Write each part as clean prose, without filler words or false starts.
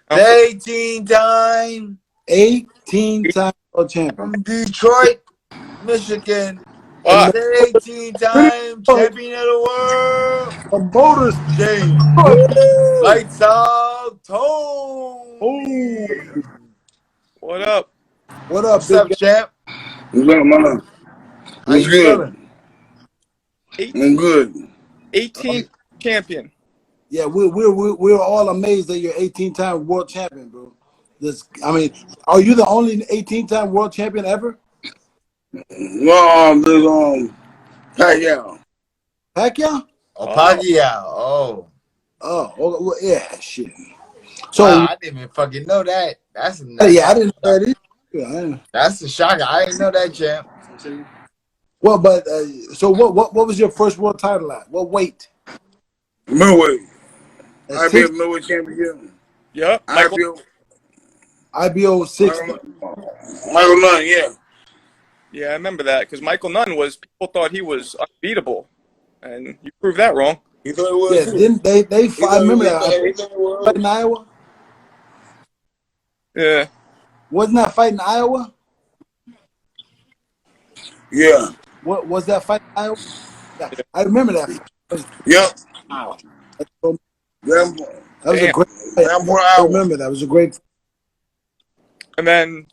The 18-time 18-time world champion from Detroit, Michigan. and The 18-time champion of the world, the voters. James. Woo! Lights out, Tony. Oh, What up? what up, What's big up, guy? champ? What's up, man? How What's you good? feeling? 18, I'm good. 18 champion. Yeah, we're all amazed that you're 18-time world champion, bro. I mean, are you the only 18-time world champion ever? Well, there's Pacquiao. Pacquiao? Oh, Pacquiao. Oh, well, yeah, shit. So, Wow, I didn't even fucking know that. That's yeah, I didn't know that either. Yeah, That's a shocker. I didn't know that, champ. well, but so what was your first world title at? What weight? Middleweight. At IBF 6? middleweight championship. Yep. Michael. IBO 60. Michael Nunn, yeah. Yeah, I remember that because Michael Nunn people thought he was unbeatable, and you proved that wrong. He thought it was Yeah, too. didn't they? I remember He that thought it was. fight in Iowa. Yeah. Wasn't that fight in Iowa? Yeah. What was that fight in Iowa? Yeah, I remember that fight. Yep. Wow. That That was a Damn. great fight. for I hour. remember that was a great. And then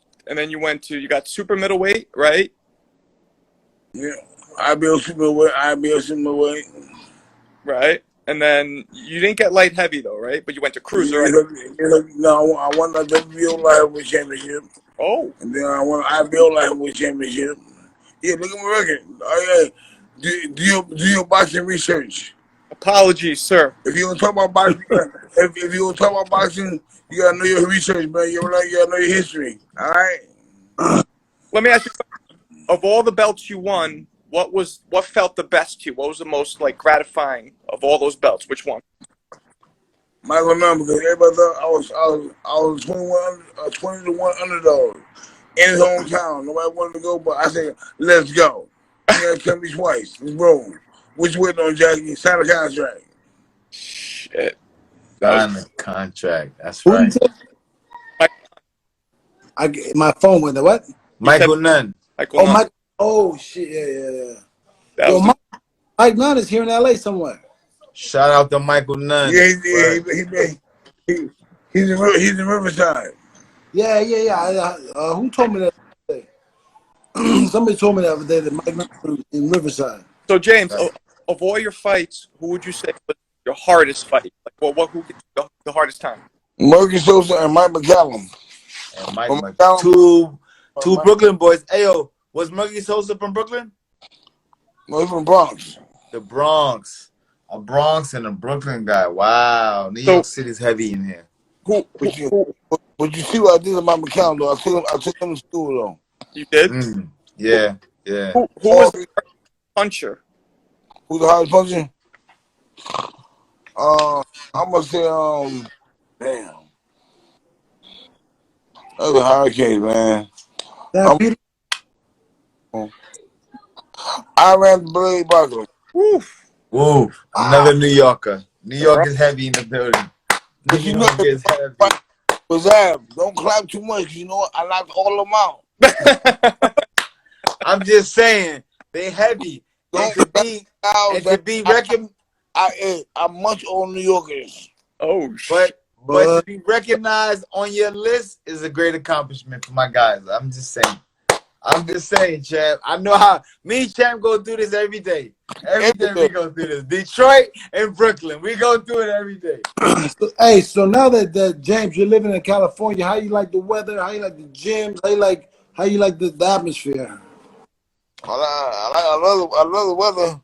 you got super middleweight, right? Yeah. IBF superweight. IBF superweight. Right. And then you didn't get light heavy though, right? But you went to cruiser. Right? No, I won the WBO lightweight championship. Oh. And then I won the IBO lightweight championship. Yeah, look at my record. Oh yeah. Do your boxing research. Apologies, sir. If you want to talk about boxing, if you want to talk about boxing, you gotta know your research, man. You gotta know your history. All right. Let me ask you, of all the belts you won, what felt the best to you? What was the most gratifying of all those belts? Which one? Michael Nunn, because everybody thought I was 20 to 1 underdog in his hometown. Nobody wanted to go, but I said, let's go. You gotta tell me twice. Let's roll. Which way on Jackie? Sign a contract. Shit. Sign the contract. That's Who you right. say? My phone went there. What? Michael Nunn. Michael Nunn. Mike. Oh shit! Yeah. That Yo, was Mike Nunn is here in LA somewhere. Shout out to Michael Nunn. Yeah, he's in Riverside. Yeah. Who told me that today? Somebody told me the other day that Mike Nunn in Riverside. So James, of all your fights, who would you say was your hardest fight? Who gave you the hardest time? Murky Sosa and Mike McCallum. And Mike McCallum. Two Brooklyn boys. Ayo, was Murky Sosa from Brooklyn? No, he's from Bronx. The Bronx. A Bronx and a Brooklyn guy. Wow. New York City's heavy in here. But you see what I did about McCallum, though. I took him to school, though. You did? Yeah. Who was the puncher? Who's the hardest puncher? I'm gonna say, damn. That was a hurricane, man. I ran Blade Barkley. Woo. Another New Yorker. New York is heavy in the building. New York is heavy. But Zab, don't clap too much. You know what? I knocked all of them out. I'm just saying, they heavy. And to be recognized. I'm much on New Yorkers. Oh, shit. But to be recognized on your list is a great accomplishment for my guys. I'm just saying, champ. I know how me and champ go through this every day. Every day we go through this. Detroit and Brooklyn, we go through it every day. Hey, so now that James, you're living in California, how you like the weather? How you like the gyms? How you like the atmosphere? I love the weather,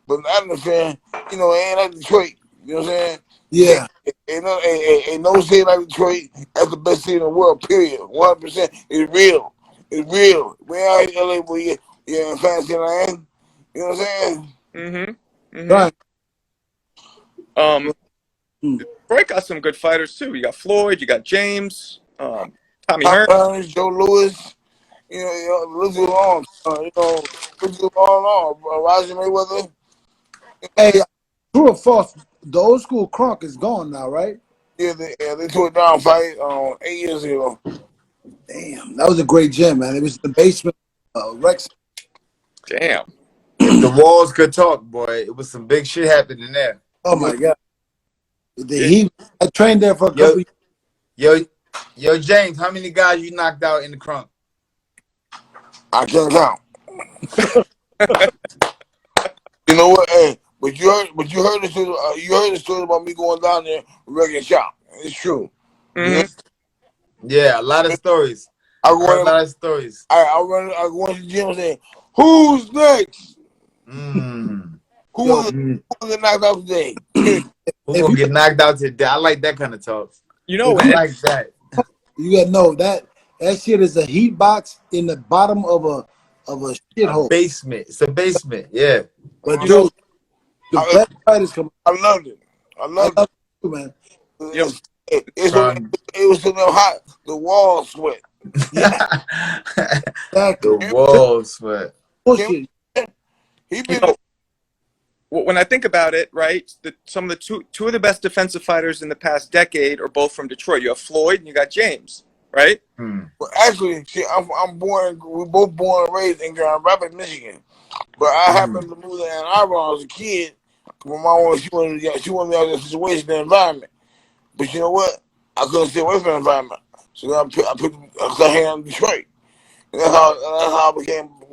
but the atmosphere, it ain't like Detroit. You know what I'm saying? Yeah. Ain't no city like Detroit. That's the best city in the world, period. 100%. It's real. It's real. We out here in LA, boy, you're in fancy land. You know what I'm saying? Right. Detroit got some good fighters, too. You got Floyd, you got James, Tommy Hearn. Joe Louis. Let's go on. Roger Mayweather. Hey, true or false? The old school Kronk is gone now, right? Yeah, they tore it down fight 8 years ago. Damn, that was a great gym, man. It was the basement, Rex. Damn. If the walls could talk, boy, it was some big shit happening there. Oh my god, the Yeah. Heat. I trained there for a couple Yo, of yo, yo, James, how many guys you knocked out in the crunk? I can't count. You know what? Hey, but you heard the story. You heard the story about me going down there with Reggae Shop. It's true. Mhm. Yeah, a lot of stories. I I heard a go in, lot of stories. I go into the gym and say, "Who's next? Mm. Who yo. will Mm. get knocked out today?" Period. Who If gonna you get knocked out today? I like that kind of talk. You know, if I you like that. you gotta know that shit is a heat box in the bottom of a A shithole. basement. It's a basement. Yeah. But you know, dude, the I, best fighters come. I loved it. I I loved love you, man. you know, Crunk. it was so damn hot. The walls sweat. Yeah, The exactly. walls, but Kim, Bullshit. he you been know, when I think about it, right? Some of the two of the best defensive fighters in the past decade are both from Detroit. You have Floyd and you got James, right? But actually, see, I'm born. We're both born and raised in Grand Rapids, Michigan. But I happened to move to Ann Arbor when I was a kid. My mom she wanted me out of the situation, the environment. But you know what? I couldn't stay away from the environment. So I hang out in Detroit. And that's how I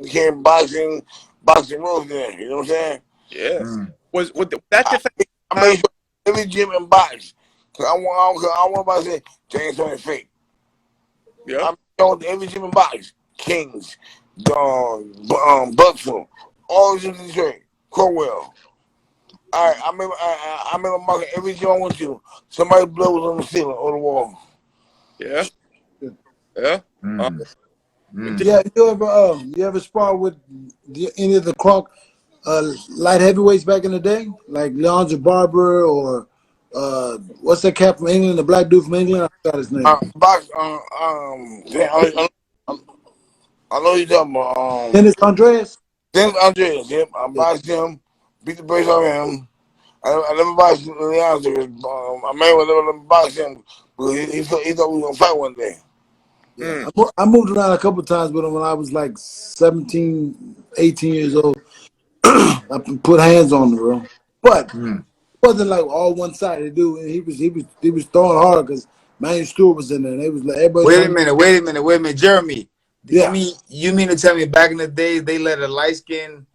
became boxing rules there. You know what I'm saying? Yeah. Was that I, defense? I made sure every gym and box. Cause I want to say James Toney fake. Yeah. I'm showing every gym and box. Kings, Bucksville, all the gyms in Detroit, Crowell. All right, I remember marking every gym I went to. Somebody's blood was on the ceiling or the wall. Yeah. Yeah. Yeah, you ever spar with any of the Crunk light heavyweights back in the day, like Leandro Barber or what's that cat from England, the black dude from England? I forgot his name. Box, damn, I know you're talking about Dennis Andreas. James Andreas. Yep, I boxed him, beat the brakes off him. I never boxed Leandro. I may never let me box him, but he thought we were gonna fight one day. Yeah, I moved around a couple times with him when I was like 17, 18 years old. I put hands on him, bro. But it wasn't like all one sided, dude. He was throwing hard because Manuel Stewart was in there. And they was like everybody wait a trying to, minute, wait a minute, wait a minute, Jeremy. yeah. You mean to tell me back in the days they let a light skinned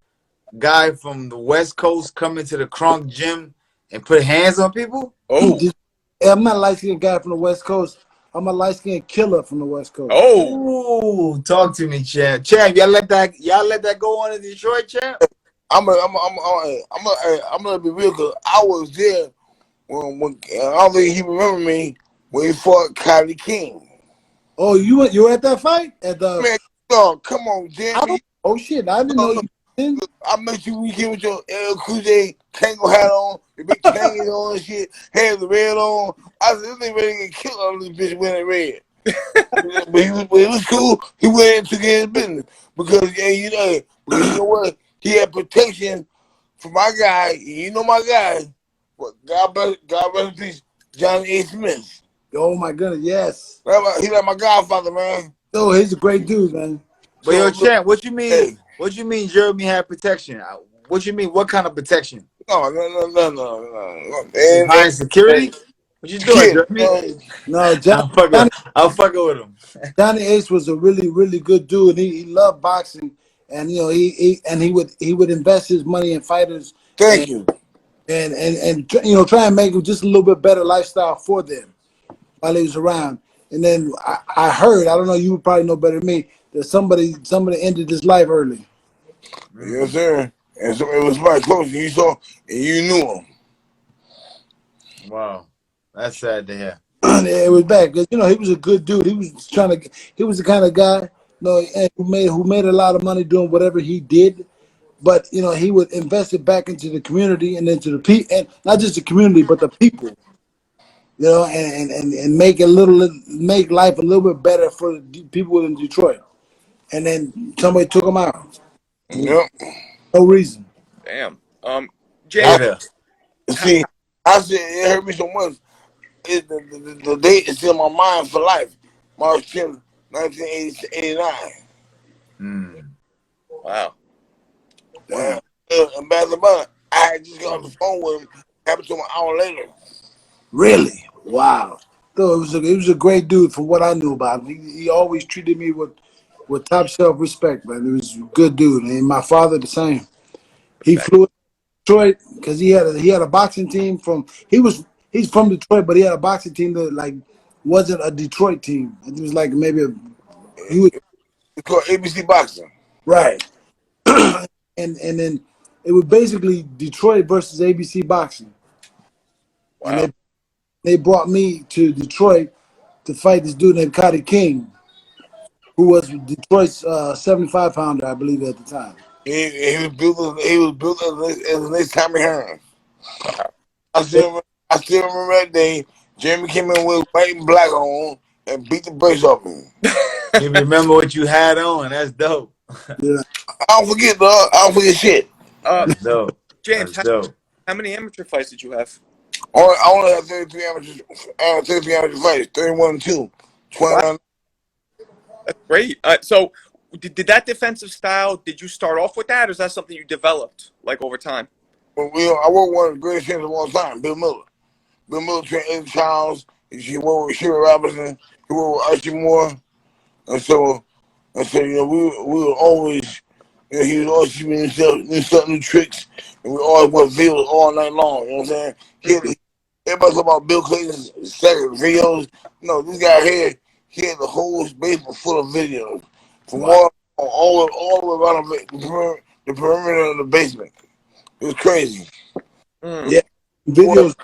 guy from the West Coast come into the Kronk gym and put hands on people? Oh. I'm not a light skinned guy from the West Coast. I'm a light skinned killer from the West Coast. Oh. Ooh, talk to me, champ. Champ, y'all let that go on in Detroit, champ? I'm gonna be real because I was there when I don't think he remember me when he fought Kylie King. Oh, you were at that fight at the? Man, dog, come on, Jeremy. Oh shit! I didn't know you. Look, I met you when you came with your El Cool Tango hat on, the big chain on and shit, had the red on. I said, this nigga ready to get killed on this bitch wearing red. but it was cool. He went and took his business because because you know what? He had protection for my guy. You know my guy. But God bless his peace, Johnny A. Smith. Oh my goodness, yes. He like my godfather, man. Oh, he's a great dude, man. But yo, champ, what you mean? Hey. What you mean Jeremy had protection? What you mean? What kind of protection? No. Behind security? What you doing, Jeremy? No, I'm fucking with him. Johnny Ace was a really, really good dude. And he loved boxing, and you know he would invest his money in fighters. Thank you. And you know try and make just a little bit better lifestyle for them while he was around. And then I heard, I don't know, you would probably know better than me, that somebody ended his life early. Yes, sir. And so it was my close, and you saw, and you knew him. Wow, that's sad to hear. It was bad because you know he was a good dude. He was the kind of guy, you know, who made a lot of money doing whatever he did. But you know he would invest it back into the community and into the people, and not just the community, but the people. You know, and make life a little bit better for the people in Detroit. And then somebody took him out. Yep. No reason. Damn. Yeah. James. See, I said it hurt me so much. The date is still in my mind for life. March 10th, 1989. Mm. Wow. And, Wow. and bad about it, I had just got on the phone with him. Happened to him an hour later. Really? Wow. So it was a great dude from what I knew about him. He always treated me with top shelf respect, man. He was a good dude. And my father the same. He Respect. flew to Detroit because he had a boxing team from he's from Detroit, but he had a boxing team that like wasn't a Detroit team. It was like maybe he was It's called ABC Boxing. right. And then it was basically Detroit versus ABC boxing. And Wow. they brought me to Detroit to fight this dude named Cotty King, who was Detroit's 75 pounder, I believe, at the time. He was built as the next Tommy Hearns. Wow. I still remember that day. Jeremy came in with white and black on and beat the brakes off me. You remember what you had on? That's dope. Yeah. I don't forget, dog. I don't forget shit. That's dope. James, That's dope. how many amateur fights did you have? I only have 33 amateur fights, 31 and 2, Wow, 29. that's great. So, did that defensive style? Did you start off with that, or is that something you developed like over time? I worked one of the greatest trainers of all time, Bill Miller. Bill Miller trained Eddie Childs. He worked with Sherry Robinson. He worked with Archie Moore. And so, we were always, he was always teaching himself new tricks. And we always went videos all night long. You know what I'm saying? Everybody talk about Bill Clinton's second videos. No, this guy here, he had the whole basement full of videos from Wow. all the way around the perimeter of the basement. It was crazy. Mm. Yeah. Well, Videos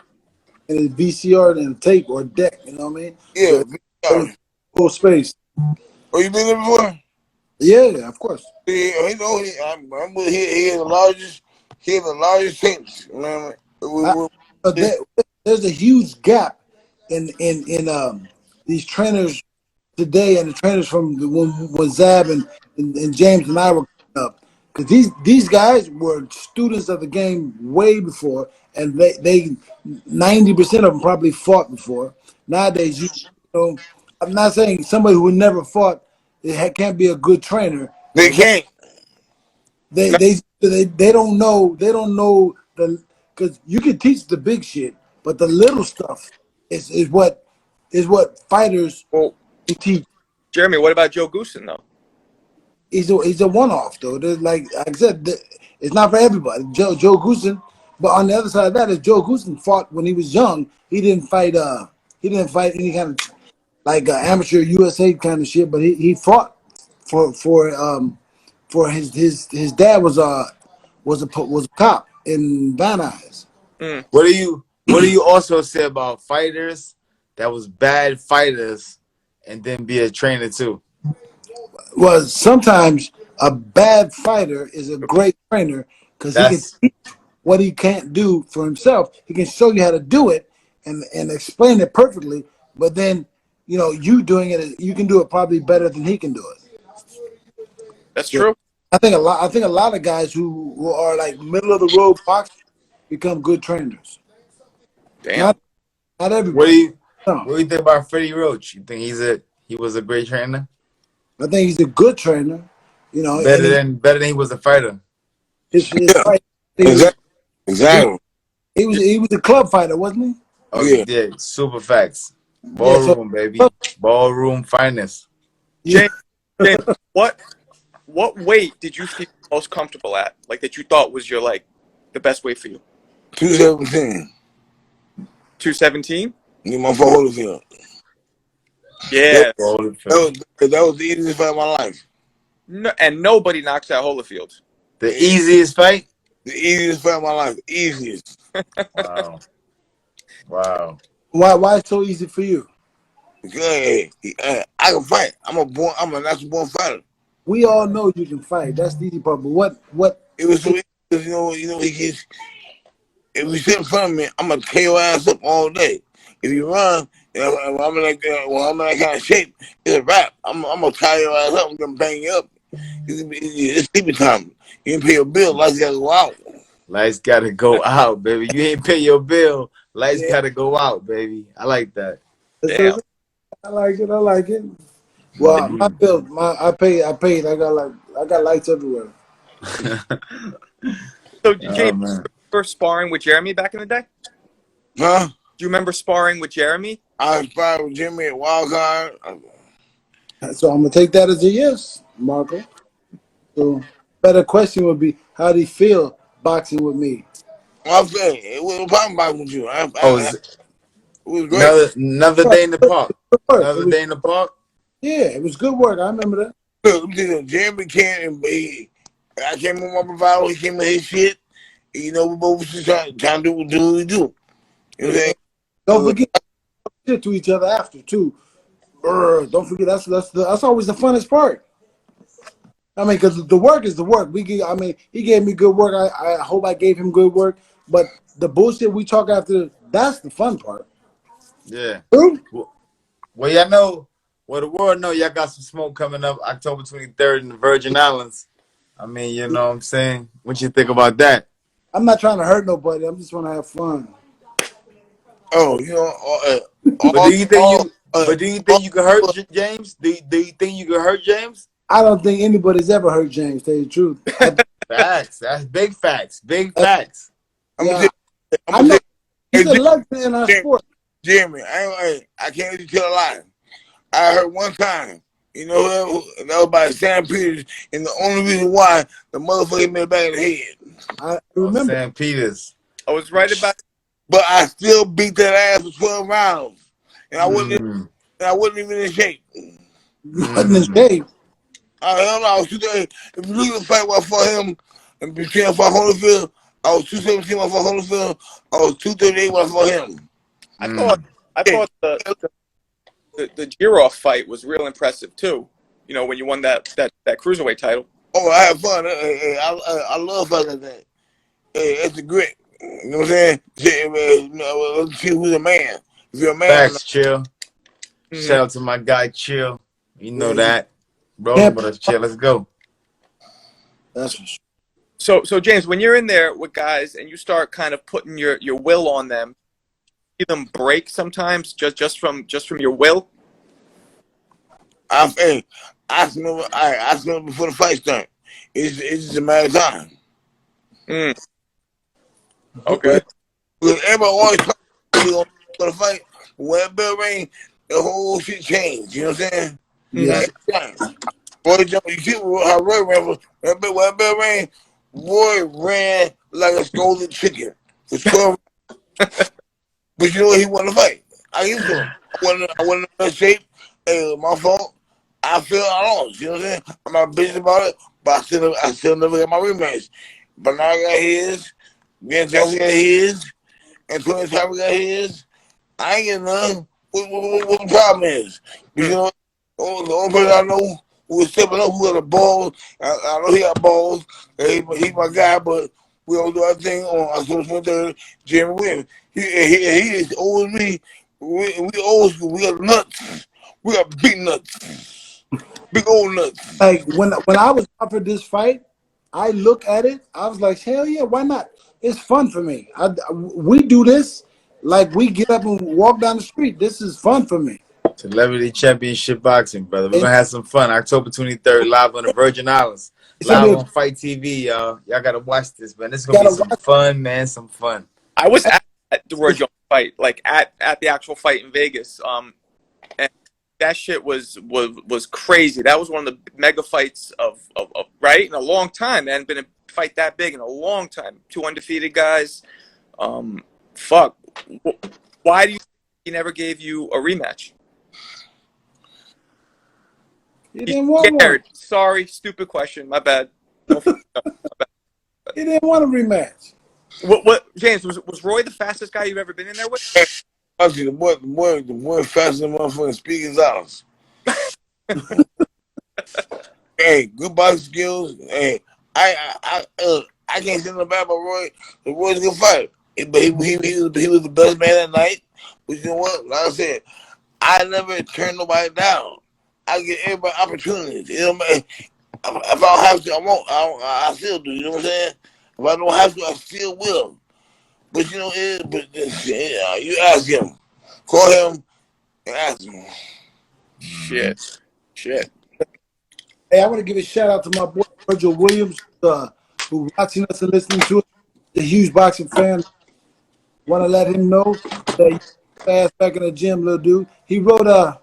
and a VCR and a tape or a deck, you know what I mean? yeah. So full space. Oh, you been there before? Yeah, of course. Yeah, he had the largest tapes, man. I, there's a huge gap in these trainers today and the trainers from when Zab and James and I were coming up, because these guys were students of the game way before, and they 90% of them probably fought before. Nowadays, you know, I'm not saying somebody who never fought can't be a good trainer, They but can't. they don't know the, because you can teach the big shit, but the little stuff is what fighters Well, teach. Jeremy, what about Joe Goosen though? He's a one off though. There's like I said, it's not for everybody. Joe Goosen, but on the other side of that is Joe Goosen fought when he was young. He didn't fight any kind of like amateur USA kind of shit, but he fought for his dad was a cop in Van Nuys. Mm. What do you also say about fighters that was bad fighters and then be a trainer too? Well, sometimes a bad fighter is a great trainer because he can That's teach what he can't do for himself. He can show you how to do it and explain it perfectly. But then, you doing it, you can do it probably better than he can do it. That's So true. I think a lot of guys who are like middle of the road boxers become good trainers. Damn. Not what do everybody. you No. what do you think about Freddie Roach? You think he was a great trainer? I think he's a good trainer, and Better than he was a fighter. his Yeah, fight. exactly. He, Exactly. he was a club fighter, wasn't he? Oh Yeah. yeah, super facts. Yeah. So Ballroom, baby. Ballroom finest. yeah. James, what weight did you feel most comfortable at? Like that you thought was your the best weight for you? 217. 217? Need my phone Holyfield. Yeah. That was the easiest fight of my life. No, and nobody knocks out Holyfield. The easiest fight? The easiest fight of my life. Easiest. Wow. Wow. Why it's so easy for you? Because I can fight. I'm a natural born fighter. We all know you can fight. That's the easy part. But what? It was so easy because if you sit in front of me, I'm gonna tear your ass up all day. If you run, when I'm in that kind of shape, it's a wrap. I'm gonna tie your ass up. I'm gonna bang you up. It's sleeping time. You didn't pay your bill. Lights gotta go out. Lights gotta go out, baby. You ain't pay your bill. Lights Yeah. gotta go out, baby. I like that. Damn. I like it. I like it. Well, my bill, I paid. I got lights everywhere. So, Oh James, man. you remember sparring with Jeremy back in the day? Huh? Do you remember sparring with Jeremy? I inspired with Jimmy at Wild Card. So I'm gonna take that as a yes, Marco. So, better question would be, how do you feel boxing with me? I'm saying it was a problem boxing with you. Oh, It was great. another day in the park. Good work. Another day in the park. Yeah, it was good work. I remember that. Look, let me tell you, Jeremy came and I came with my bravado. He came with his shit. You know, we both was just trying to do what we do. You know what I'm saying? Don't forget shit to each other after too. Don't forget that's always the funnest part. I mean, because the work is the work. He gave me good work. I hope I gave him good work. But the bullshit we talk after, that's the fun part. Yeah. True? Well, y'all know. Well, the world know y'all got some smoke coming up October 23rd in the Virgin Islands. I mean, you know what I'm saying? What you think about that? I'm not trying to hurt nobody. I'm just want to have fun. Oh, you know, But do you think you? uh, But do you think you can hurt James? Do you think you can hurt James? I don't think anybody's ever hurt James. Tell you the truth. Facts. That's big facts. Big facts. Yeah, I'm I gonna know. say, He's a hey, legend in our sport. Jeremy, I can't let you tell a lie. I heard one time, you know, that was by Sam Peters, and the only reason why the motherfucker hit me in the back of the head. I Oh, remember. Sam Peters. I was right about. But I still beat that ass for 12 rounds, and I wasn't, Mm, and I wasn't even in shape. You wasn't in mm, shape. Hell no, I was 230. If you look at the fight where I fought him and between I fought Holyfield, I was 217 when I fought Holyfield. I was 238 when I fought him. I thought. mm. I Hey, thought the Giroff fight was real impressive too. You know, when you won that cruiserweight title. oh, I had fun. I love fighting like that. Hey, it's a grit. You know what I'm saying? Let's see who's a man. If you're a man, Facts, chill. Mhm. Shout out to my guy, chill. You know Yeah, that. Rolling with us, chill. Let's go. that's for sure. So James, when you're in there with guys and you start kind of putting your will on them, see them break sometimes just from your will. hey, I smell before the fight starts. It's just a matter of time. Mm, okay. Because everybody always talks for the fight. When that bell rang, the whole shit changed. You know what I'm saying? Hmm. Yeah, Every time. Roy Jones, you see how Roy ran for when that bell rang, Roy ran like a scolded chicken for 12. But you know what? He won the fight. I used to him. I wasn't in good shape. It was my fault. I feel I lost. You know what I'm saying? I'm not bitching about it, but I still never got my rematch. But now I got his. Ben Johnson got his. And Toney and Zab got his. I ain't getting none. What the problem is? You know, the only person I know who was stepping up, who got the balls, I know he got balls. He's my guy, but we don't do our thing on October 23rd. Jeremy Williams. He is older than me. We old school. We got nuts. We got big nuts. Big old nuts. like when I was offered this fight, I look at it. I was like, hell yeah, why not? It's fun for me. We do this like we get up and walk down the street. This is fun for me. Celebrity Championship Boxing, brother. We're And gonna have some fun. October 23rd, live on the Virgin Islands. it's gonna Live be on Fight TV, y'all. Y'all gotta watch this, man. This is gonna be gotta some watch. fun, man. Some fun. I was at the Roy Jones fight, like at the actual fight in Vegas. And that shit was crazy. That was one of the mega fights of right in a long time. There hadn't been a fight that big in a long time. Two undefeated guys. Fuck. Why do you think he never gave you a rematch? He He's didn't want one. scared. Sorry, stupid question. My bad. He didn't want a rematch. What James, was Roy the fastest guy you've ever been in there with? Actually, the boy faster than motherfucking speaking hours. Hey, good boxing skills. Hey, I can't say nothing bad about Roy. The Roy's a good fighter. But he was the best man that night. But you know what? Like I said, I never turn nobody down. I give everybody opportunities. You know what I mean? If I don't have to, I won't. I still do. You know what I'm saying? If I don't have to, I still will. But you know, you ask him, call him, and ask him. Shit. Hey, I want to give a shout out to my boy Virgil Williams, who watching us and listening to it. A huge boxing fan. Want to let him know that you fast back in the gym, little dude. He wrote a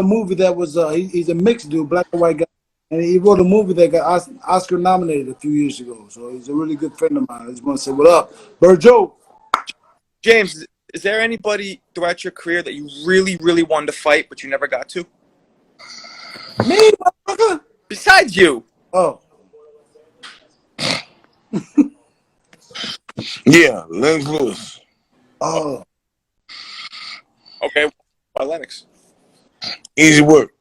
movie that was he's a mixed dude, black and white guy, and he wrote a movie that got Oscar nominated a few years ago. So he's a really good friend of mine. I just want to say what up, Virgil. James, is there anybody throughout your career that you really, really wanted to fight but you never got to? Me, motherfucker. Besides you. Oh. Yeah, Lennox Lewis. Oh. Okay. Why Lennox? Easy work.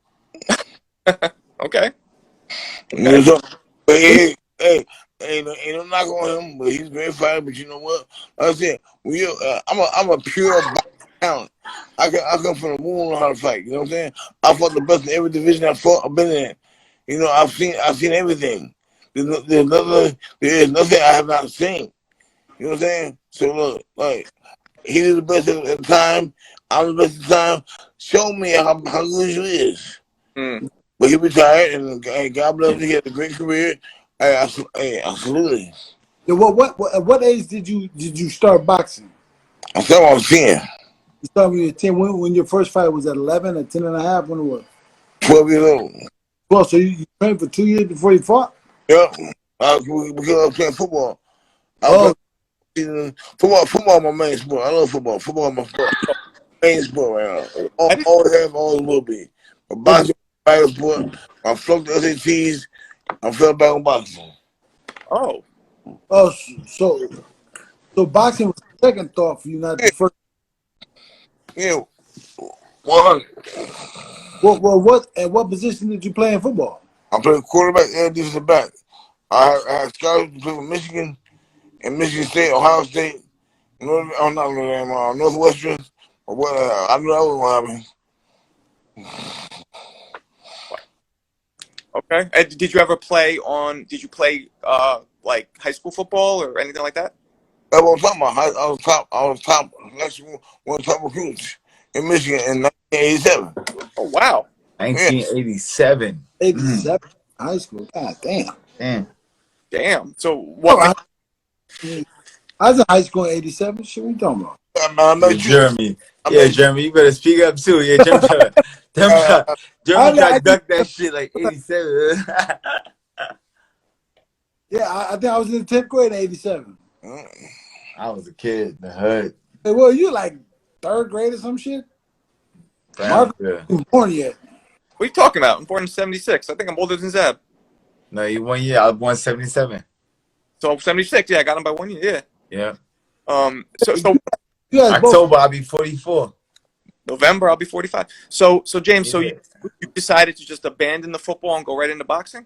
Okay. Hey, ain't no knock on him, but he's a great fighter. But you know what? Like I said, I'm a pure talent. I come from the womb on how to fight. You know what I'm saying? I fought the best in every division I've been in. You know, I've seen everything. There's nothing I have not seen. You know what I'm saying? So look, like he is the best at the time. I'm the best at the time. Show me how good you is. But he retired, and God bless him. He had a great career. Absolutely. Yeah, at what age did you start boxing? I thought I was 10. You started when you were 10. When your first fight was at 11 or 10 and a half? When it was? 12 years old. Well, so you trained for 2 years before you fought? Yep. Because I was playing football. Football my main sport. I love football. Football my sport. Main sport right now. Always have, always will be. But boxing is sport. I flunked the SATs. I fell back on boxing. Oh. Oh, so boxing was the second thought for you, not the first. Yeah. 100. What position did you play in football? I played quarterback and defensive back. I had scouts to play for Michigan and Michigan State, Ohio State, Northwestern, or what? I knew that was going to happen. Okay. And did you ever play like high school football or anything like that? That's what I'm talking about. I was top, one of the top recruits in Michigan in 1987. Oh wow. 1987. 87 high school. God damn. Damn. So what? I was in high school in 87. Shit, what you talking about? Jeremy. Jeremy, you better speak up too. Yeah, Jeremy tried to duck that shit like 87. Yeah, I think I was in the 10th grade in 87. I was a kid in the hood. Hey, well, you like 3rd grade or some shit? Mark wasn't born yet. What are you talking about? I'm born in 76. I think I'm older than Zab. No, you 1 year. I was born 77. So 76. Yeah, I got him by 1 year. Yeah. So October I'll be 44. November I'll be 45. So James, so you decided to just abandon the football and go right into boxing?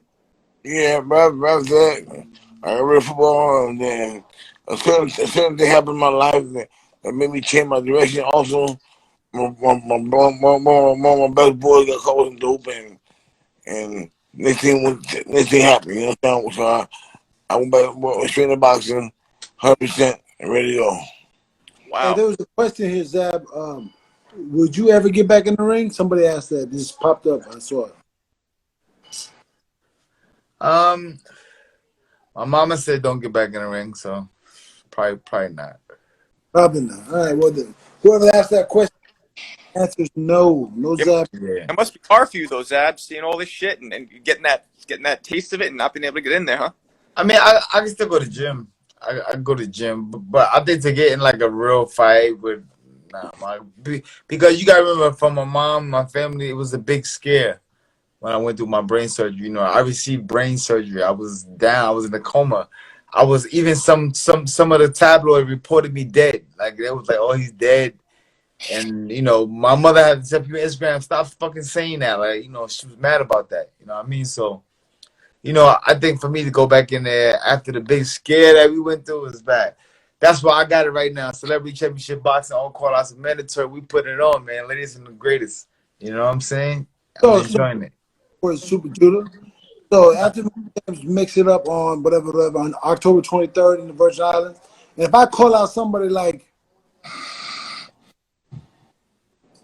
Yeah, brother, that I got rid of football, and then a certain thing happened in my life that made me change my direction. Also, my best boy got caught with dope, and next thing happened. You know what I'm saying? So I went back straight to boxing, 100% and ready to go. Wow. Hey, there was a question here, Zab. Would you ever get back in the ring? Somebody asked that. This popped up. I saw it. My mama said don't get back in the ring, so probably not. Probably not. All right. Well, whoever asked that question, answers no. No Zab. Yeah. It must be hard for you though, Zab, seeing all this shit and getting that taste of it and not being able to get in there, huh? I mean, I can still go to gym. I go to gym, but I think to get in like a real fight with because you gotta remember, from my mom, my family, it was a big scare when I went through my brain surgery. You know, I received brain surgery. I was down. I was in a coma. I was even some of the tabloid reported me dead. Like they was like, oh, he's dead. And you know, my mother had to tell people on Instagram, stop fucking saying that. Like, you know, she was mad about that. You know what I mean? So, you know, I think for me to go back in there after the big scare that we went through was bad. That's why I got it right now. Celebrity Championship Boxing, all call outs mandatory. We put it on, man. Ladies and the greatest. You know what I'm saying? I'm enjoying it. For Super Judah. So after we mix it up on whatever on October 23rd in the Virgin Islands, And if I call out somebody like,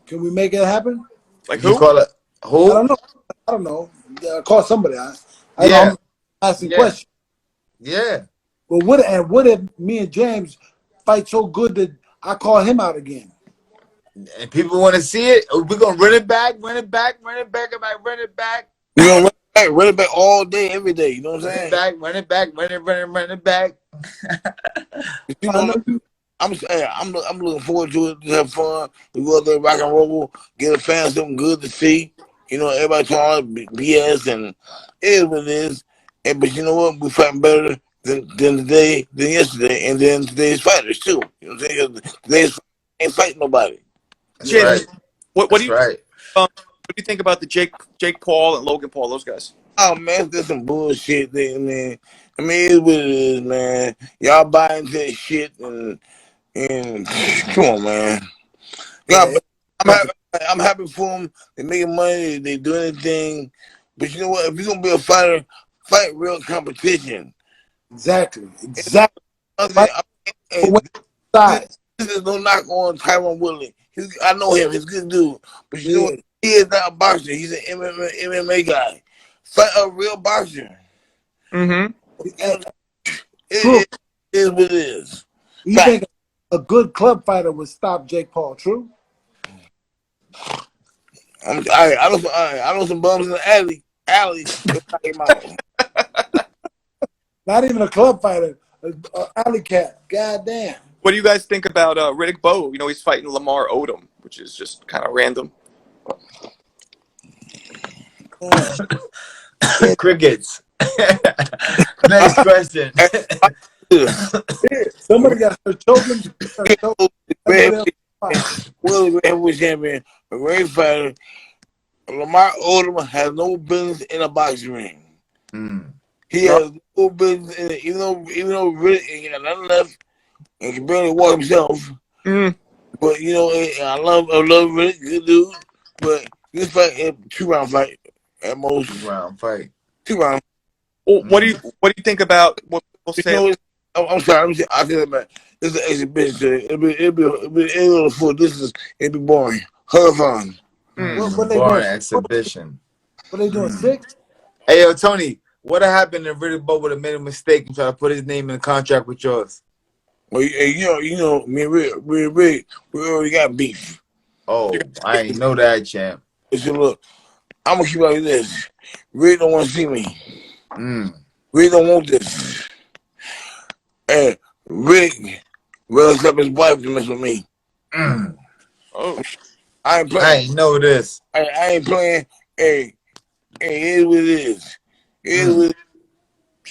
can we make it happen? Like You who? call it I who? don't know. I don't know. Call somebody. I know Yeah, I'm asking yeah, questions. yeah. But what if me and James fight so good that I call him out again? And people want to see it. We're gonna run it back, run it back, run it back, run it back, You know, run it back all day, every day. You know what I'm run it saying? back, run it back, run it back. You I know, know you. I'm saying I'm looking forward to it. To have fun. We go out there, rock and roll, get a fan something good to see. You know, everybody talking BS and it is what it is. And but you know what? We fighting better than today, than yesterday, and then today's fighters too. You know what I'm saying? 'Cause today's ain't fighting nobody. That's James, right. what do That's you right. what do you think about the Jake Paul and Logan Paul? Those guys. Oh man, that's some bullshit there, man. I mean, it's what it is, man. Y'all buying into that shit and come on, man. Yeah, Yeah, I'm happy. I'm happy for them. They making money. They doing their thing. But you know what? If you're gonna be a fighter, fight real competition. exactly. Exactly. Nothing. Fight for Hey, winning this, sides. this is no knock on Tyron Woodley. I know him. He's a good dude. But you know Yeah. what? He is not a boxer. He's an MMA guy. Fight a real boxer. Mm-hmm. You know, True. it is what it is. You Fact. think a good club fighter would stop Jake Paul? True. I know some bums in the alley. That knock him out. Not even a club fighter. A alley cat. God damn. What do you guys think about Riddick Bowe? You know, he's fighting Lamar Odom, which is just kind of random. Yeah. Yeah. Crickets. Next question. Somebody got to choke him. Everybody else fight. Willie heavyweight champion, a great fighter. Lamar Odom has no business in a boxing ring. Mm. He has no business in it, even though really he got nothing left and can barely walk himself. Mm. But you know, I love Riddick, good dude. But this fight is 2-round fight at most. 2-round fight. 2 rounds. Well, what do you think about what people You say? know, I'm sorry. I'll tell you about it's an exhibition. It'll be full. It'll be boring. Her fun. What they doing? Boring exhibition. What they doing? 6? Hey, yo, Tony, what happened if Riddick Bowe would have made a mistake and tried to put his name in a contract with yours? Well, you know, me and Rick, we already got beef. Oh, I ain't know that, champ. So look, I'm gonna keep it like this. Rick don't want to see me. Mm. Rick don't want this. And Rick will accept his wife to mess with me. Mm. Oh, I ain't I playing. ain't know this. I ain't playing. Hey, it is what it is. It is what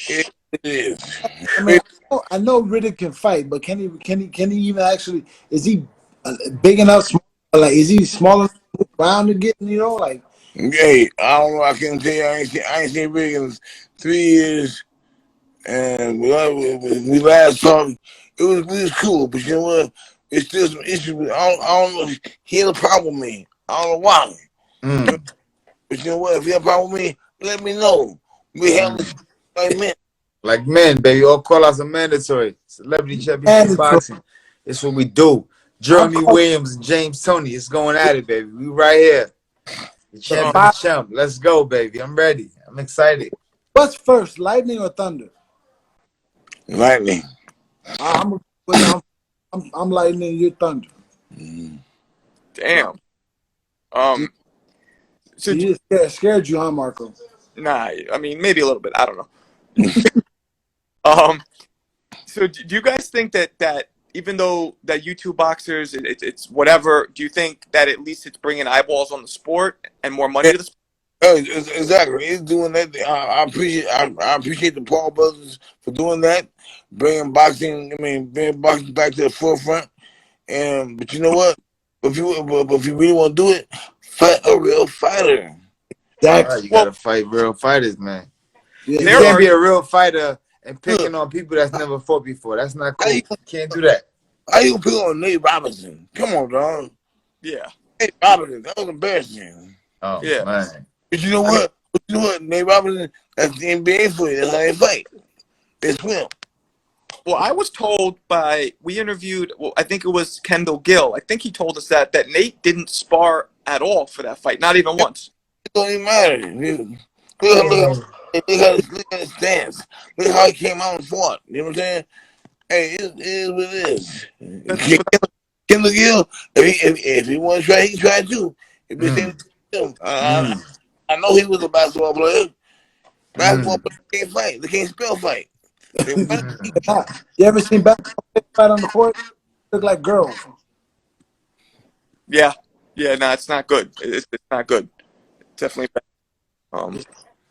it is. I mean, I know Riddick can fight, but can he even actually? Is he big enough? Like, is he small enough to move around to get? You know, like. Hey, I don't know. I can't tell you. I ain't seen Rick in 3 years. And we last talked. We was cool, but you know what? It's still some issues. I don't know. He had a problem with me. I don't know why. Mm. But you know what? If he had a problem with me, let me know. We handle it like men. Like men, baby. All call-outs are mandatory. Celebrity championship Mandatory. boxing. It's what we do. Jeremy Williams and James Toney. It's going at it, baby. We right here. The champ and the champ. Let's go, baby. I'm ready. I'm excited. What's first, lightning or thunder? Lightning. I'm lightning. You're thunder. damn. So He scared you, huh, Marco? nah, I mean maybe a little bit. I don't know. So do you guys think that even though that YouTube boxers, it's whatever, do you think that at least it's bringing eyeballs on the sport and more money to the sport? Exactly. He's doing that. I appreciate the Paul brothers for doing that, bringing boxing. Bringing boxing back to the forefront. And but you know what? If you really want to do it, fight a real fighter. All right, you gotta fight real fighters, man. Yeah, You can't be a real fighter and picking on people that's never fought before. That's not cool. You can't do that. How you pick on Nate Robinson? Come on, dog. Yeah. Nate Robinson, that was embarrassing. Oh Yeah. man. But you know what? Nate Robinson, that's the NBA for you. That's how they fight. They swim. Well, I was told we interviewed, well, I think it was Kendall Gill. I think he told us that Nate didn't spar at all for that fight, not even once. It don't even matter. Look at his stance. Look how he came out and fought. You know what I'm saying? Hey, it is what it is. Kendall Gill, if he want to try, he can try too. If it's him, I know he was a basketball player. Basketball players can't fight. They can't spell fight. You ever seen basketball fight on the court? Look like girls. Yeah. No, it's not good. It's not good. Definitely bad.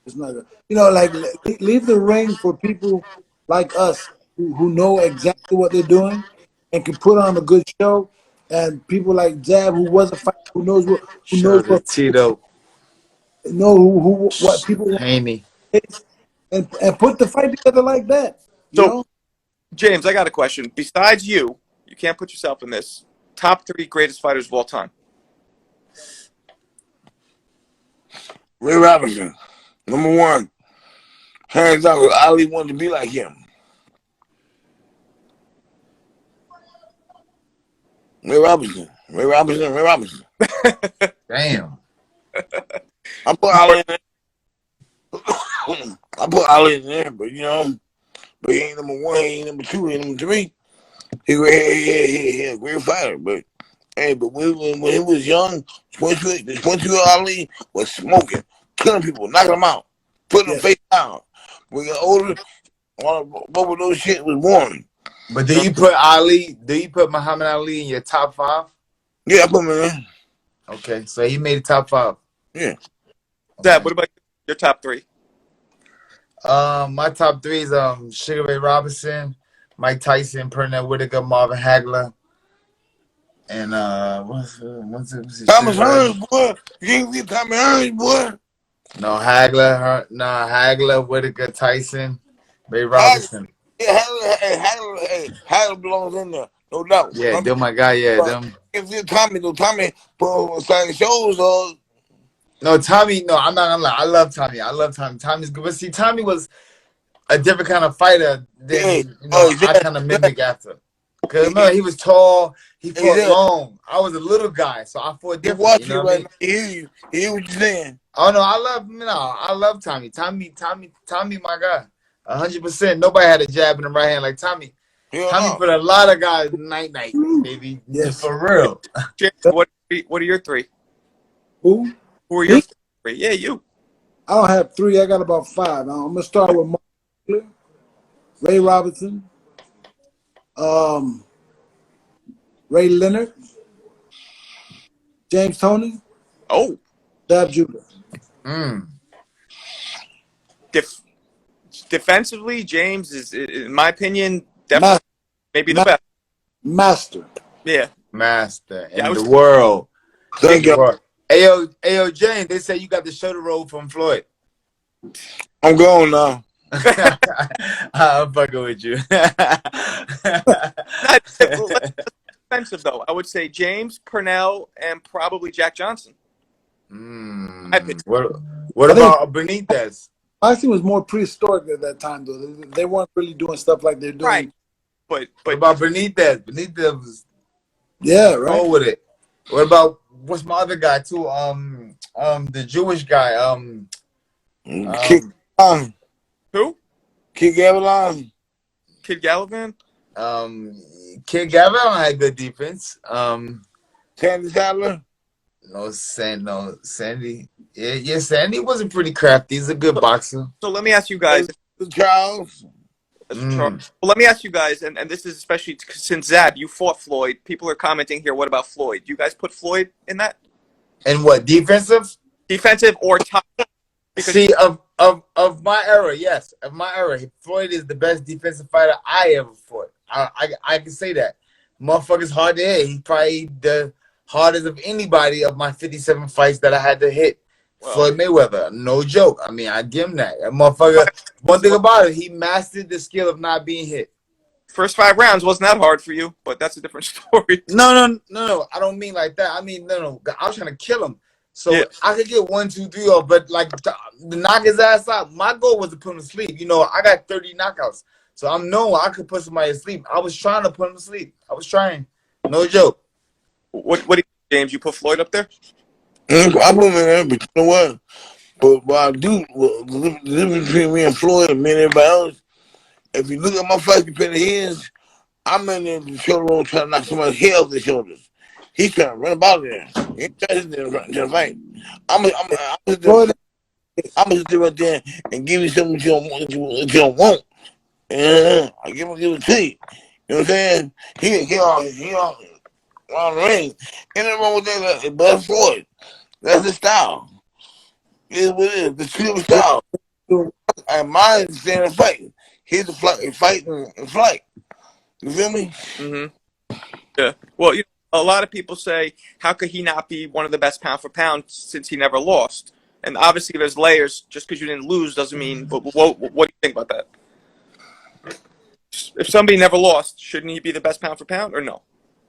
It's not good. You know, like leave the ring for people like us who know exactly what they're doing and can put on a good show. And people like Zab, who was a fighter, who knows what Tito, what people want, Haney. and put the fight together like that. You So, know? James, I got a question. Besides you can't put yourself in this. Top 3 greatest fighters of all time. Ray Robinson, number 1. Hands down, Ali wanted to be like him. Ray Robinson. Damn. I put Ali in there. But he ain't number 1, he ain't number 2, he ain't number 3. He a great fighter, but when he was young, 22 Ali was smoking, killing people, knocking them out, putting them face down. When you got older, both of those shit was boring. But do you put Muhammad Ali in your top 5? Yeah, I put him in there. Okay, so he made the top 5. Yeah. Dad, what about your top 3? My top 3 is Sugar Ray Robinson, Mike Tyson, Pernell Whitaker, Marvin Hagler, and what's it? Thomas Hearns, boy. You can't get Thomas Hearns, boy. No, Hagler, Whitaker, Tyson, Ray Robinson. Hagler belongs in there, no doubt. Yeah, them my guy. Yeah, them. If you Tommy put on certain shows, No, Tommy. No, I'm not gonna lie. I love Tommy. Tommy's good, but see, Tommy was a different kind of fighter than I kind of mimic after. Cause remember, he was tall. He fought long. I was a little guy, so I fought different. Watch you know you what I right mean? now. He hear you. He hear what you're saying. Oh no, I love Tommy. Tommy, my guy. 100%. Nobody had a jab in the right hand like Tommy. Tommy put a lot of guys night, baby. Yes, for real. What are your 3? Who are your 3? Yeah, you. I don't have 3. I got about 5. I'm gonna start with Mark, Ray Robinson, Ray Leonard, James Toney, Zab Judah. Defensively, James is, in my opinion, definitely maybe the best. Master. Yeah. Master in the world. Thank you. Ayo, James, they say you got the shoulder roll from Floyd. I'm going now. I'm fucking with you. Defensive, though. I would say James, Pernell, and probably Jack Johnson. What about Benitez? Boxing was more prehistoric at that time, though. They weren't really doing stuff like they're doing. Right. But what about Benitez? Benitez was right with it. What about what's my other guy too? The Jewish guy. Who? Kid Gavilan. Kid Gallivan. Kid Gavilan had good defense. Sandy Sadler. No, Sandy. Yeah, Sandy wasn't pretty crafty. He's a good boxer. So let me ask you guys. Charles. Well, let me ask you guys, and this is especially since Zab, you fought Floyd. People are commenting here. What about Floyd? You guys put Floyd in that? And what, defensive? Defensive or top? See, of my era, yes, of my era, Floyd is the best defensive fighter I ever fought. I can say that. Motherfucker's hard to hit. He's probably the hardest of anybody of my 57 fights that I had to hit. Floyd Mayweather, no joke. I mean, I give him that. That motherfucker. One thing about it, he mastered the skill of not being hit. First 5 rounds wasn't that hard for you, but that's a different story. No. I don't mean like that. I mean, no. I was trying to kill him, so I could get 1, 2, 3 off. But like to knock his ass out, my goal was to put him to sleep. You know, I got 30 knockouts, So I'm knowing I could put somebody to sleep. I was trying to put him to sleep. I was trying. No joke. What do you think, James? You put Floyd up there? I put him in there, but you know what? But what I do, the difference between me and Floyd and me and everybody else, if you look at my fight compared to his, I'm in there the shoulder roll trying to knock somebody's head off their shoulders. He's trying to run about there. He ain't trying to fight. I'm Floyd, gonna sit right there and give you something that you don't want. And I give it to you. You know what I'm saying? He all around the ring. Ain't nothing wrong with that, but that's Floyd. That's his style. It is what it is. The two style. And mine is standing and fighting. He's a fight and flight. You feel me? Mm-hmm. Yeah. Well, a lot of people say, how could he not be one of the best pound for pound since he never lost? And obviously, there's layers. Just because you didn't lose doesn't mean. But what do you think about that? If somebody never lost, shouldn't he be the best pound for pound or no?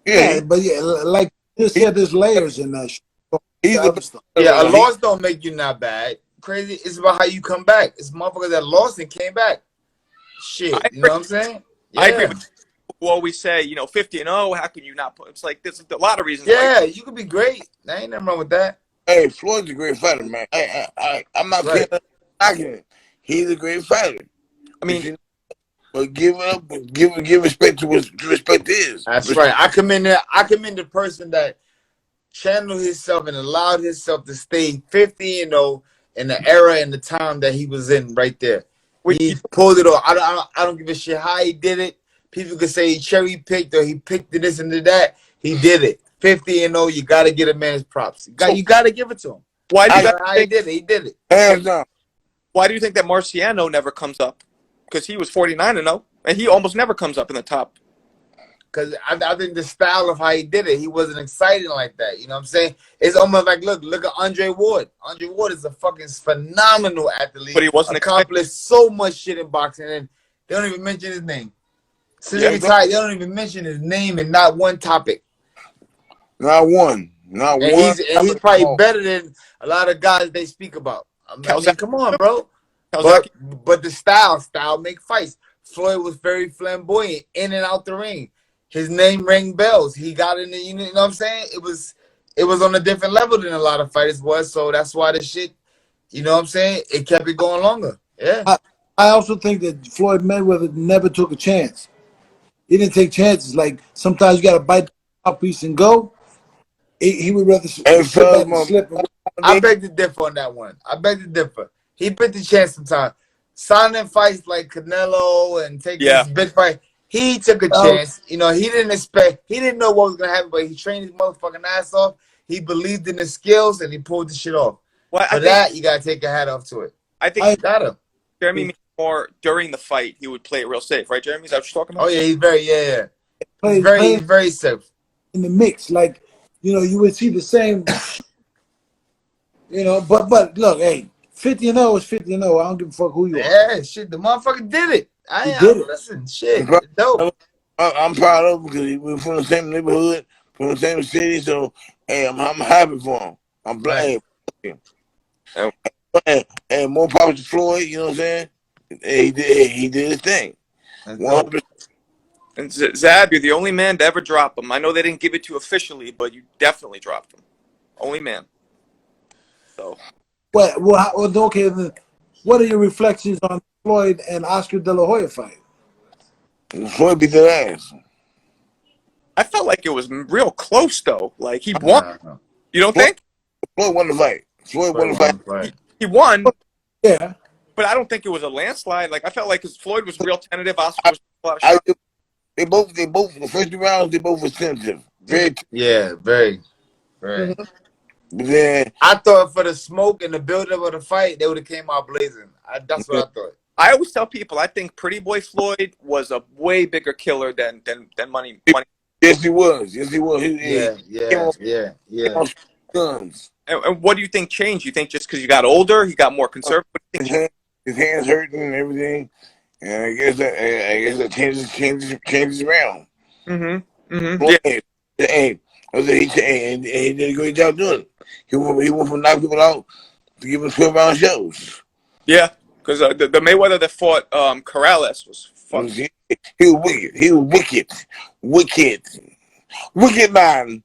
yeah, but yeah, like you said, there's layers in that. He's the Other best. stuff. Yeah, a loss don't make you not bad. Crazy. It's about how you come back. It's motherfuckers that lost and came back. Shit. You know what I'm saying? Yeah. I agree with who always say, 50-0, how can you not put? It's like there's a lot of reasons. Yeah, you could be great. There ain't nothing wrong with that. Hey, Floyd's a great fighter, man. I'm not saying knocking it. He's a great fighter. I mean, but give it up, give respect to what respect is. That's right. I commend the person that channeled himself and allowed himself to stay 50-0 in the era and the time that he was in right there. He pulled it off. I don't give a shit how he did it. People could say he cherry picked or he picked this and that. He did it. 50-0. You got to get a man his props. You got to give it to him. Why do you he did it? He did it. Hands down. Why do you think that Marciano never comes up? Because he was 49-0, and he almost never comes up in the top. Because I think the style of how he did it, he wasn't exciting like that. You know what I'm saying? It's almost like, look at Andre Ward. Andre Ward is a fucking phenomenal athlete. But he wasn't accomplished so much shit in boxing, and they don't even mention his name. Since he retired, they don't even mention his name in not one topic. Not one. He's probably better than a lot of guys they speak about. I mean, come on, bro. But the style make fights. Floyd was very flamboyant in and out the ring. His name rang bells. He got in the, you know what I'm saying? It was on a different level than a lot of fighters was. So that's why the shit, you know what I'm saying? It kept it going longer. Yeah. I also think that Floyd Mayweather never took a chance. He didn't take chances. Like sometimes you got to bite the piece and go. He would rather slip and I beg to differ on that one. I beg to differ. He bit the chance sometimes. Signing fights like Canelo and taking this big fight. He took a chance. You know, he didn't know what was going to happen, but he trained his motherfucking ass off. He believed in his skills, and he pulled the shit off. Well, For that, you got to take a hat off to it. I think got him. Jeremy more during the fight, he would play it real safe, right, Jeremy? Is that what you're talking about? Oh, yeah, he's very, very safe. In the mix, like, you would see the same, but look, hey, 50-0 is 50-0. I don't give a fuck who you are. Yeah, shit, the motherfucker did it. Listen, shit, dope. I'm proud of him because we're from the same neighborhood, from the same city, so hey, I'm happy for him. I'm glad. And more power to Floyd, you know what I'm saying? He did his thing. 100%. And Zab, you're the only man to ever drop him. I know they didn't give it to you officially, but you definitely dropped him. Only man. So. Okay. Then what are your reflections on Floyd and Oscar De La Hoya fight? Floyd beat their ass. I felt like it was real close, though. Like, he won. You don't think? Floyd won the fight. Floyd won the fight. He won. Yeah. But I don't think it was a landslide. Like, I felt like Floyd was real tentative. Oscar was a lot of shit. They both, the first 2 rounds, they both were tentative. Very. Yeah. I thought for the smoke and the build-up of the fight, they would have came out blazing. That's what I thought. I always tell people, I think Pretty Boy Floyd was a way bigger killer than Money. Yes, he was. Yeah. Guns. And what do you think changed? You think just because you got older, he got more conservative? His hands hurting and everything. And I guess that changes around. Yeah. Hey, he did a great job doing it. He went from knocking people out to give him 12-round shows. Yeah, because the Mayweather that fought Corrales was Fuck. He was wicked. He was wicked man.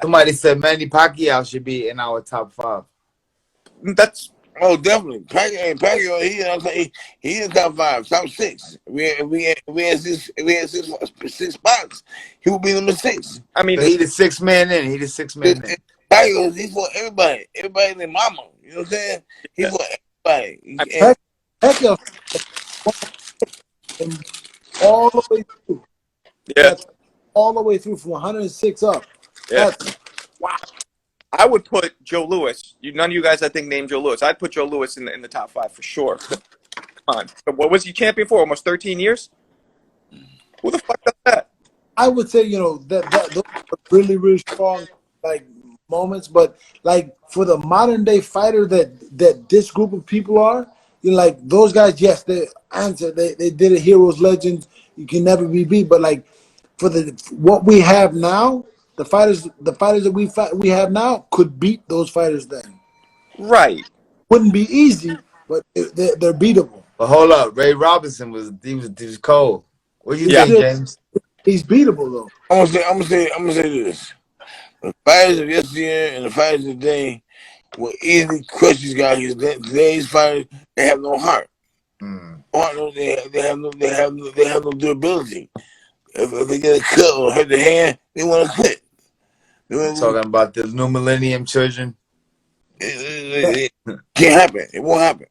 Somebody said Manny Pacquiao should be in our top 5. That's Oh, definitely. Pacquiao, he in top 5, top 6. We had six spots. He would be number 6. I mean, So he the 6th man in. He the 6th man in. Pacquiao, he for everybody. Everybody and their mama. You know what I'm saying? He Yeah. for everybody. Pacquiao and all the way through. yeah, That's all the way through from 106 up. yeah. That's wow. I would put Joe Louis. None of you guys, I think, named Joe Louis. I'd put Joe Louis in the top 5 for sure. Come on. But what was he champion for? Almost 13 years? Who the fuck does that? I would say, that those are really, really strong like moments, but like for the modern day fighter that this group of people are, like those guys, yes, they answer. They did a heroes legends. You can never be beat. But like for what we have now, the fighters that we have now could beat those fighters then. Right. Wouldn't be easy, but they're beatable. But hold up, Ray Robinson was cold. What do you Yeah. think, James? He's beatable though. I'm gonna say this. The fighters of yesteryear and the fighters of today will easily crush these guys. Today's fighters, they have no heart. They have no durability. If they get a cut or hurt their hand, they want to quit. Talking about the new millennium children. It can't happen. It won't happen.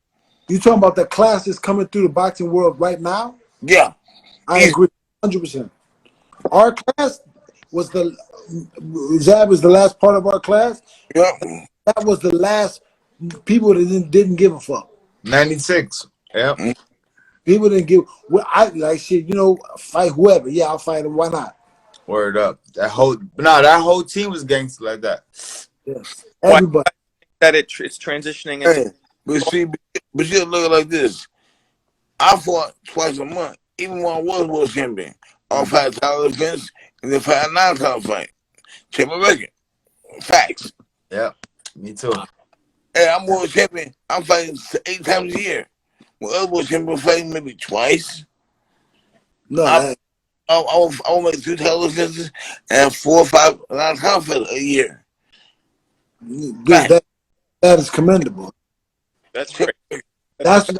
You talking about the class that's coming through the boxing world right now? Yeah. I agree 100%. Our class was Zab was the last part of our class. Yeah. That was the last people that didn't give a fuck. 96. Yeah. People didn't give. Well, I like shit. Fight whoever. Yeah, I'll fight him. Why not? Word up. That whole team was gangster like that. Yes. Everybody. That it's transitioning into. But you look at it like this. I fought twice a month, even when I was world champion. I'll fight a title defense and then fight a non-title fight. Check my record. Facts. Yeah. Me too. Hey, I'm world champion. I'm fighting 8 times a year. When other world champions fighting maybe twice. No, I will make 2 title defenses and 4 or 5 non-title fights a year. that is commendable. That's great. That's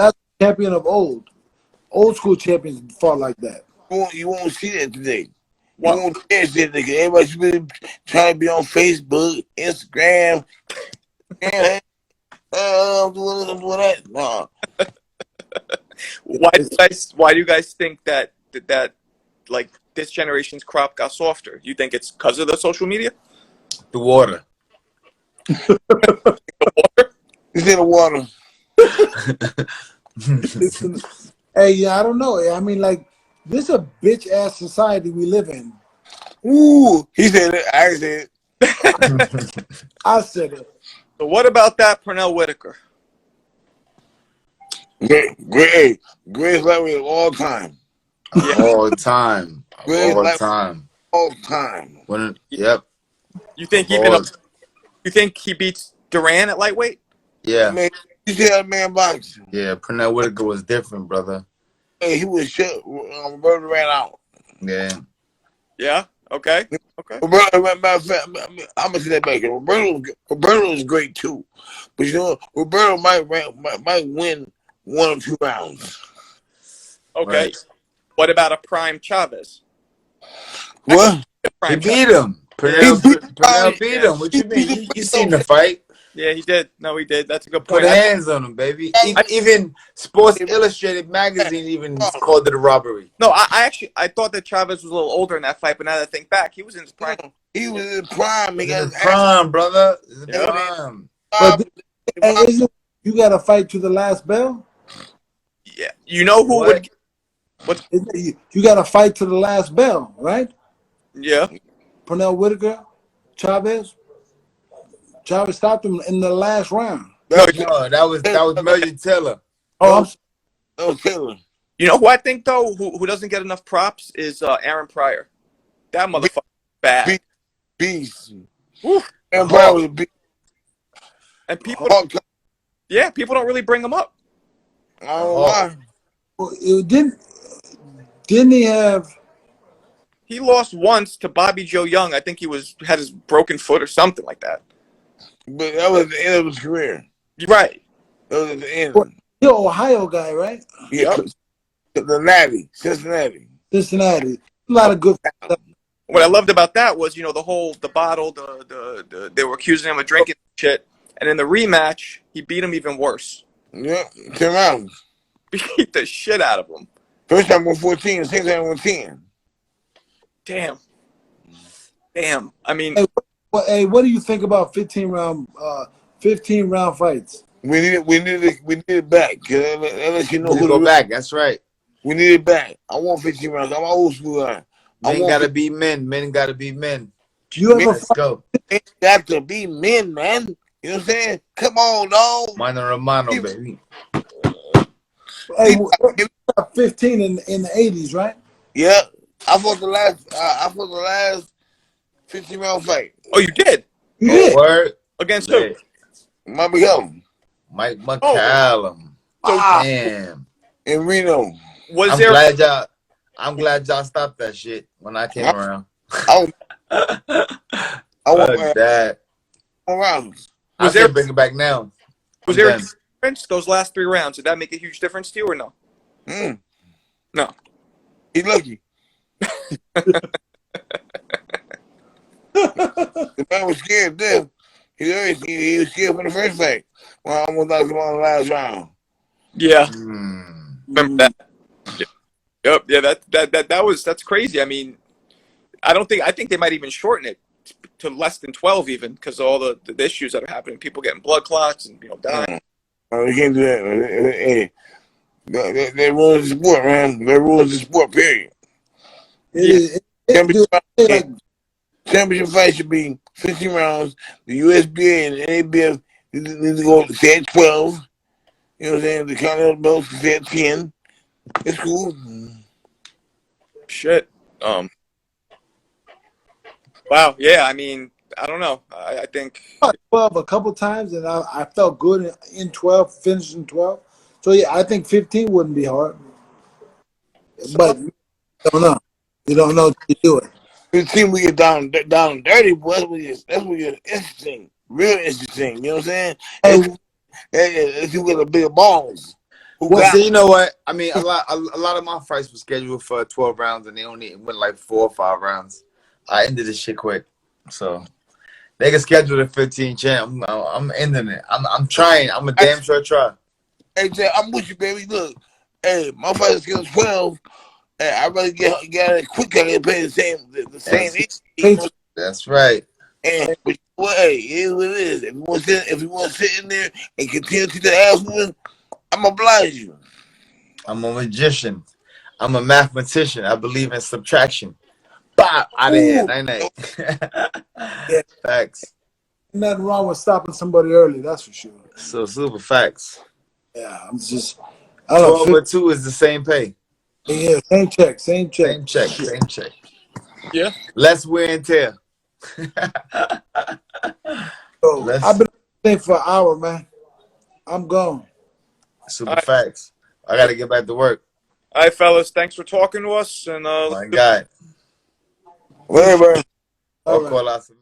champion of old. Old school champions fought like that. You won't see that today. You won't see that today. Everybody's really trying to be on Facebook, Instagram. I'm doing that. No. Why do you guys think that like this generation's crop got softer? You think it's because of the social media? The water. It's in the water. Hey, I don't know. I mean, like, this is a bitch ass society we live in. Ooh, he said it. I said it. I said it. So what about that Pernell Whitaker? Great lightweight of all time. All time. Great All lightweight time. all time. Yep. You think he beats Duran at lightweight? Yeah. Man, you see that man box? Yeah, Pernell Whitaker was different, brother. Hey, he was shit. Roberto ran out. Yeah. Yeah. Okay. Roberto, I'm gonna say that back. Roberto is great too, but Roberto might win 1 or 2 rounds. Okay. Right. What about a prime Chavez? What? He beat him. Pernell beat him. What you mean? You seen the fight? Yeah, he did. No, he did. That's a good Put point. hands on him, baby. Even Sports Illustrated magazine even called it a robbery. No, I thought that Chavez was a little older in that fight, but now that I think back, he was in his prime. He was in prime. He got his Prime, brother. Yeah. Prime. But you got to fight to the last bell? Yeah. You know who would? You got to fight to the last bell, right? Yeah. Pernell Whitaker, Chavez. Chavez stopped him in the last round. No, that was Merger Taylor. Oh, that was Taylor. You know who I think though, who doesn't get enough props is Aaron Pryor. That motherfucker bad. Beast. Oof. Aaron Pryor was a beast. And people don't really bring him up. I don't know why. it didn't he have? He lost once to Bobby Joe Young. I think he had his broken foot or something like that. But that was the end of his career. You're right. That was at the end. You're an Ohio guy, right? Yeah, yep. Cincinnati. A lot of good. What I loved about that was, the bottle, they were accusing him of drinking shit, and in the rematch, he beat him even worse. Yeah, 10 rounds. Beat the shit out of him. First time won 14, second time won 10. Damn. I mean, hey, what do you think about 15 round fights? We need it back. Unless you know who go back. That's right. We need it back. I want 15 rounds. I'm an old school guy. Men gotta be men. Men gotta be men. Let's go. Men got to be men, man. You know what I'm saying? Come on, dog. Mano Romano, baby. Hey, 15 in the 80s, right? Yeah, I fought the last 15 round fight. Oh, you did? You did? Word. Against who? Mike McCallum. Mike McCallum. Damn. In Reno. I'm glad y'all stopped that shit when I came around. I want that. Rounds. I can bring it back now. Was there a difference those last 3 rounds? Did that make a huge difference to you or no? No. He's lucky. The man was scared of death. He was scared from the first fight. Well, I almost knocked him on the last round. Yeah. Remember that? Yep. Yeah. That's crazy. I mean, I think they might even shorten it to less than 12 even because of all the issues that are happening. People getting blood clots and dying. Oh, we can't do that. Hey, they rules the sport, man. They rules the sport. Period. Championship fight should be 15 rounds. The USBA and the NABF need to go to 12. You know what I'm saying? The continental belts say 10. It's cool. Shit. Wow. Yeah. I mean, I don't know. I think 12 a couple times, and I felt good in 12, finishing 12. So yeah, I think 15 wouldn't be hard. But you don't know. You don't know to do it. 15 we get down and dirty, boy. That's what gets interesting. Real interesting. You know what I'm saying? If you with a bigger balls. So you know what? I mean, a lot of my fights were scheduled for 12 rounds, and they only went like 4 or 5 rounds. I ended this shit quick, so they can schedule the 15 champ. I'm ending it. I'm trying. I'm a damn sure try. Hey, Jay, I'm with you, baby. Look, hey, my fight schedule 12. Hey, I'd rather get it quicker than pay the same. That's right. And well, hey, it is what it is. If you want to sit in there and continue to the ass woman, I'm oblige you. I'm a magician. I'm a mathematician. I believe in subtraction. Bop, out of here. Night. Yeah. Facts. Nothing wrong with stopping somebody early, that's for sure. So super facts. Yeah, I'm just 12 or 2 is the same pay. Yeah, same check. Yeah. Less wear and tear. I've been thinking for an hour, man. I'm gone. Super facts. I got to get back to work. All right, fellas. Thanks for talking to us. And my God. Whatever. I'll call out some.